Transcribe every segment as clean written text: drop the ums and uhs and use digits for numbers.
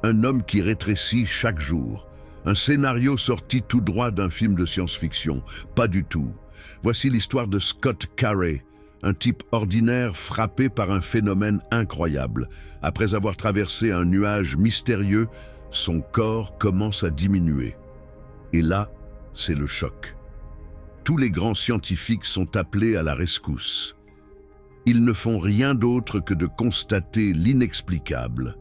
Un homme qui rétrécit chaque jour. Un scénario sorti tout droit d'un film de science-fiction. Pas du tout. Voici l'histoire de Scott Carey, un type ordinaire frappé par un phénomène incroyable. Après avoir traversé un nuage mystérieux, son corps commence à diminuer. Et là, c'est le choc. Tous les grands scientifiques sont appelés à la rescousse. Ils ne font rien d'autre que de constater l'inexplicable.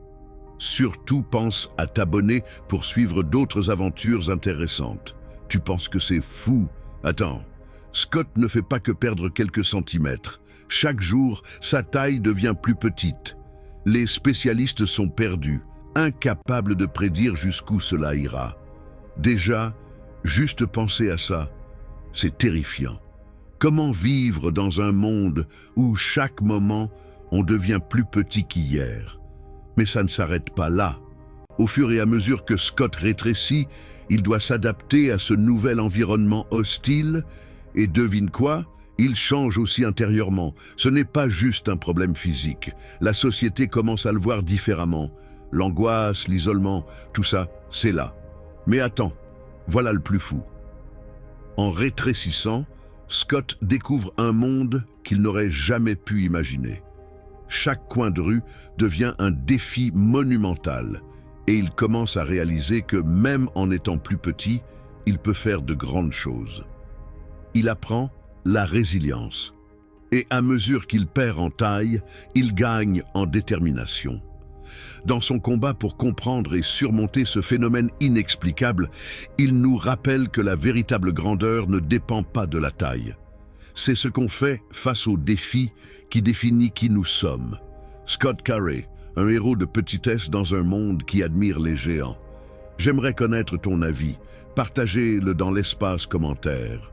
Surtout pense à t'abonner pour suivre d'autres aventures intéressantes. Tu penses que c'est fou? Attends, Scott ne fait pas que perdre quelques centimètres. Chaque jour, sa taille devient plus petite. Les spécialistes sont perdus, incapables de prédire jusqu'où cela ira. Déjà, juste penser à ça, c'est terrifiant. Comment vivre dans un monde où chaque moment, on devient plus petit qu'hier? Mais ça ne s'arrête pas là. Au fur et à mesure que Scott rétrécit, il doit s'adapter à ce nouvel environnement hostile. Et devine quoi? Il change aussi intérieurement. Ce n'est pas juste un problème physique. La société commence à le voir différemment. L'angoisse, l'isolement, tout ça, c'est là. Mais attends, voilà le plus fou. En rétrécissant, Scott découvre un monde qu'il n'aurait jamais pu imaginer. Chaque coin de rue devient un défi monumental et il commence à réaliser que même en étant plus petit, il peut faire de grandes choses. Il apprend la résilience et à mesure qu'il perd en taille, il gagne en détermination. Dans son combat pour comprendre et surmonter ce phénomène inexplicable, il nous rappelle que la véritable grandeur ne dépend pas de la taille. C'est ce qu'on fait face aux défis qui définit qui nous sommes. Scott Carey, un héros de petitesse dans un monde qui admire les géants. J'aimerais connaître ton avis. Partagez-le dans l'espace commentaire.